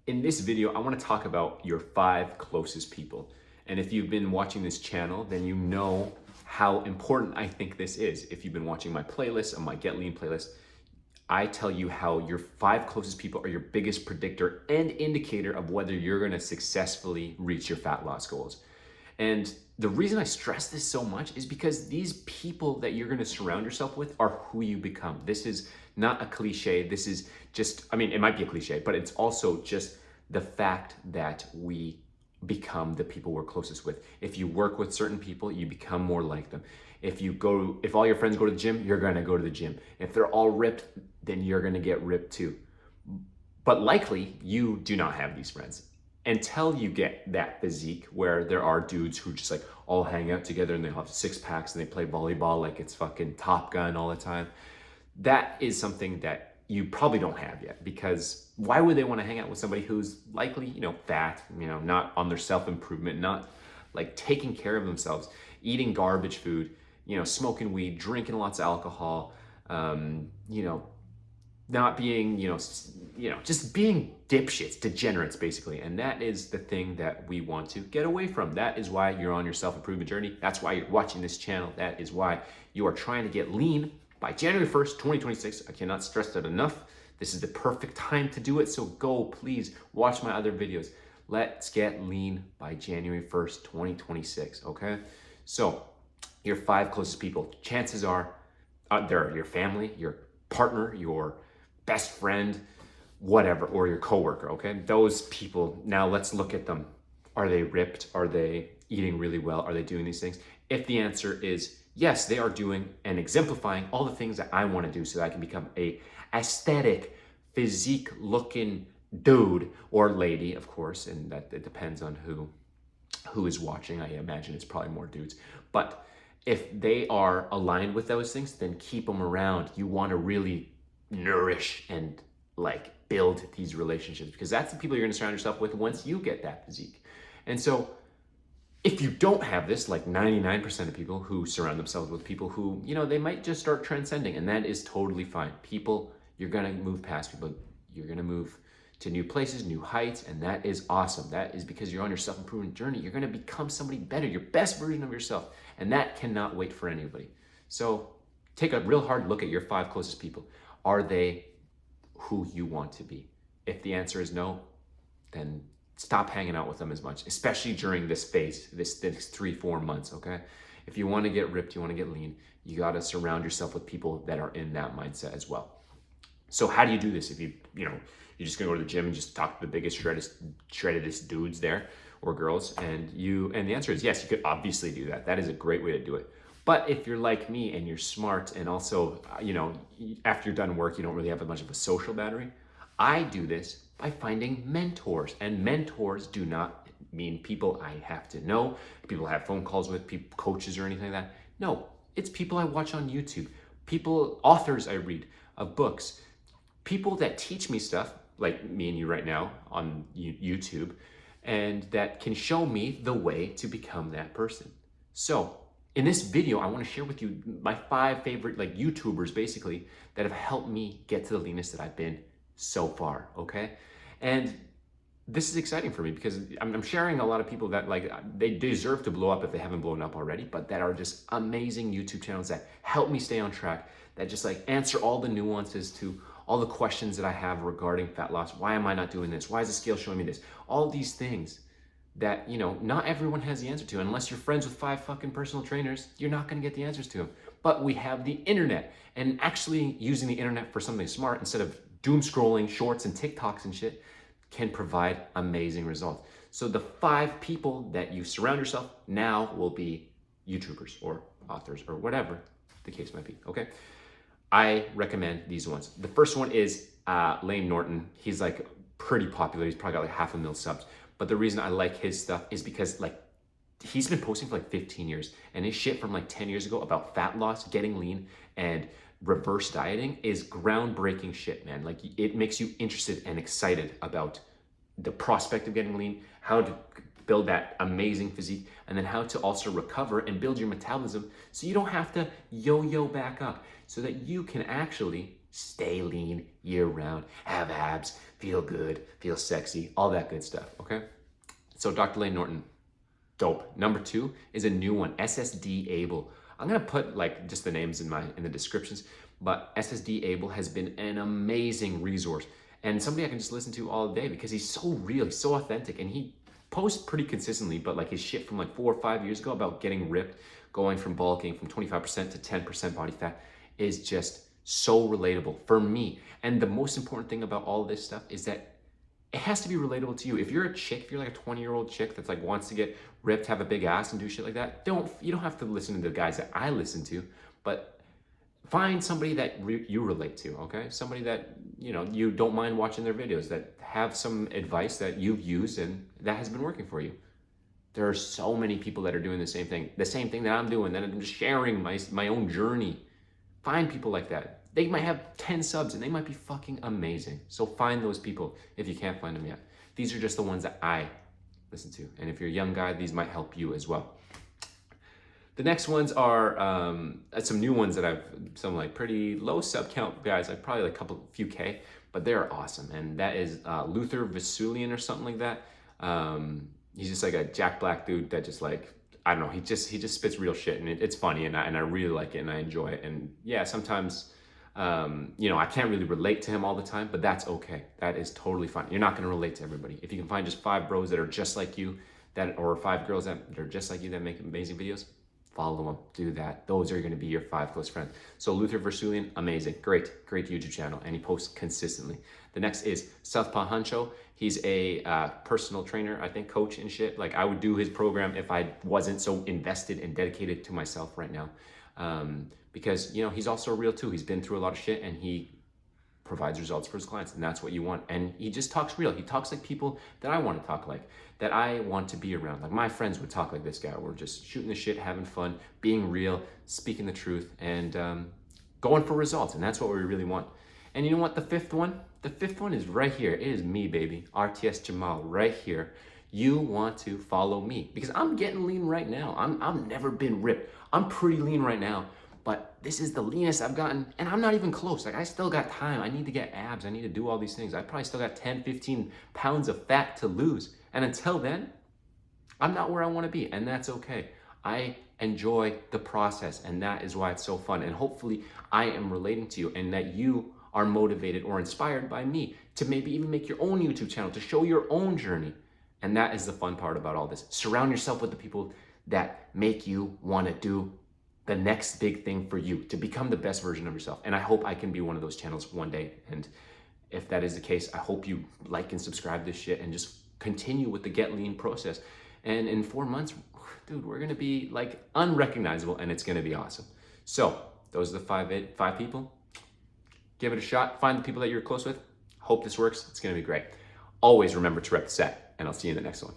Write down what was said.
In this video, I want to talk about your 5 closest people. And if you've been watching this channel, then you know how important I think this is. If you've been watching my playlist, on my Get Lean playlist, I tell you how your 5 closest people are your biggest predictor and indicator of whether you're going to successfully reach your fat loss goals. And the reason I stress this so much is because these people that you're going to surround yourself with are who you become. This is not a cliche. This is just, I mean, it might be a cliche, but it's also just the fact that we become the people we're closest with. If you work with certain people, you become more like them. If all your friends go to the gym, you're going to go to the gym. If they're all ripped, then you're going to get ripped too. But likely you do not have these friends until you get that physique where there are dudes who just like all hang out together and they have 6 packs and they play volleyball like it's fucking Top Gun all the time. That is something that you probably don't have yet, because why would they want to hang out with somebody who's likely, fat, not on their self-improvement, not like taking care of themselves, eating garbage food, smoking weed, drinking lots of alcohol, not being, just being dipshits, degenerates basically. And that is the thing that we want to get away from. That is why you're on your self-improvement journey. That's why you're watching this channel. That is why you are trying to get lean by January 1st, 2026. I cannot stress that enough. This is the perfect time to do it. So go, please watch my other videos. Let's get lean by January 1st, 2026, okay? So your 5 closest people, chances are they're your family, your partner, your best friend, whatever, or your coworker, okay? Those people, now let's look at them. Are they ripped? Are they eating really well? Are they doing these things? If the answer is yes, they are doing and exemplifying all the things that I want to do so that I can become a aesthetic, physique looking dude or lady, of course, and that it depends on who is watching. I imagine it's probably more dudes. But if they are aligned with those things, then keep them around. You want to really nourish and like build these relationships, because that's the people you're going to surround yourself with once you get that physique. And so if you don't have this, like 99% of people who surround themselves with people who, they might just start transcending, and that is totally fine. People, you're going to move past people. You're going to move to new places, new heights, and that is awesome. That is because you're on your self-improvement journey. You're going to become somebody better, your best version of yourself, and that cannot wait for anybody. So take a real hard look at your 5 closest people. Are they who you want to be? If the answer is no, then stop hanging out with them as much, especially during this phase, this 3-4 months, okay? If you want to get ripped, you want to get lean, you got to surround yourself with people that are in that mindset as well. So how do you do this? If you're just going to go to the gym and just talk to the biggest, shreddedest dudes there or girls, and the answer is yes, you could obviously do that. That is a great way to do it. But if you're like me and you're smart, and also, after you're done work, you don't really have much of a social battery, I do this by finding mentors. And mentors do not mean people I have to know, people I have phone calls with, people, coaches or anything like that. No, it's people I watch on YouTube, authors I read of books, people that teach me stuff, like me and you right now on YouTube, and that can show me the way to become that person. So in this video, I want to share with you my 5 favorite YouTubers basically that have helped me get to the leanest that I've been so far, okay? And this is exciting for me because I'm sharing a lot of people that they deserve to blow up if they haven't blown up already, but that are just amazing YouTube channels that help me stay on track, that just answer all the nuances to all the questions that I have regarding fat loss. Why am I not doing this? Why is the scale showing me this? All these things that, not everyone has the answer to. Unless you're friends with 5 fucking personal trainers, you're not going to get the answers to them. But we have the internet, and actually using the internet for something smart instead of doom scrolling shorts and TikToks and shit can provide amazing results. So the 5 people that you surround yourself now will be YouTubers or authors or whatever the case might be, okay? I recommend these ones. The first one is Layne Norton. He's pretty popular. He's probably got 500,000 subs. But the reason I like his stuff is because he's been posting for 15 years, and his shit from 10 years ago about fat loss, getting lean, and reverse dieting is groundbreaking shit, man. It makes you interested and excited about the prospect of getting lean, how to build that amazing physique, and then how to also recover and build your metabolism so you don't have to yo-yo back up, so that you can actually stay lean year round, have abs, feel good, feel sexy, all that good stuff, okay? So Dr. Layne Norton, dope. Number 2 is a new one, SSD Abel. I'm gonna put like just the names in the descriptions, but SSD Abel has been an amazing resource and somebody I can just listen to all day because he's so real, he's so authentic, and he posts pretty consistently, but like his shit from like 4 or 5 years ago about getting ripped, going from bulking from 25% to 10% body fat is just so relatable for me. And the most important thing about all of this stuff is that it has to be relatable to you. If you're a chick, if you're like a 20-year-old chick that's like wants to get ripped, have a big ass and do shit like that, you don't have to listen to the guys that I listen to, but find somebody that you relate to, okay? Somebody that, you know, you don't mind watching their videos, that have some advice that you've used and that has been working for you. There are so many people that are doing the same thing that I'm doing, that I'm just sharing my own journey. Find people like that. They might have 10 subs and they might be fucking amazing. So find those people if you can't find them yet. These are just the ones that I listen to. And if you're a young guy, these might help you as well. The next ones are some new ones that I've, some like pretty low sub count guys, like probably like a few K, but they're awesome. And that is Versulien or something like that. He's just like a Jack Black dude that just like, I don't know, he just spits real shit, and it's funny, and I really like it and I enjoy it. And yeah, sometimes, you know, I can't really relate to him all the time, but that's okay. That is totally fine. You're not gonna relate to everybody. If you can find just 5 bros that are just like you, or 5 girls that are just like you that make amazing videos, follow them, do that. Those are gonna be your 5 close friends. So Versulien, amazing, great YouTube channel, and he posts consistently. The next is SouthPawHuncho. He's a personal trainer, I think, coach and shit. Like, I would do his program if I wasn't so invested and dedicated to myself right now. Because, you know, he's also real too. He's been through a lot of shit and he provides results for his clients, and that's what you want. And he just talks real. He talks like people that I want to talk like, that I want to be around. Like my friends would talk like this guy. We're just shooting the shit, having fun, being real, speaking the truth, and going for results. And that's what we really want. And you know what, the fifth one is right here. It is me, baby. RTS Jamal, right here. You want to follow me because I'm getting lean right now. I've never been ripped. I'm pretty lean right now, but this is the leanest I've gotten, and I'm not even close. Like, I still got time. I need to get abs. I need to do all these things. I probably still got 10, 15 pounds of fat to lose. And until then, I'm not where I want to be, and that's okay. I enjoy the process, and that is why it's so fun. And hopefully I am relating to you, and that you are motivated or inspired by me to maybe even make your own YouTube channel, to show your own journey. And that is the fun part about all this. Surround yourself with the people that make you want to do the next big thing for you, to become the best version of yourself. And I hope I can be one of those channels one day. And if that is the case, I hope you like and subscribe this shit and just continue with the Get Lean process. And in 4 months, dude, we're gonna be like unrecognizable, and it's gonna be awesome. So those are the five people. Give it a shot. Find the people that you're close with. Hope this works. It's gonna be great. Always remember to rep the set, and I'll see you in the next one.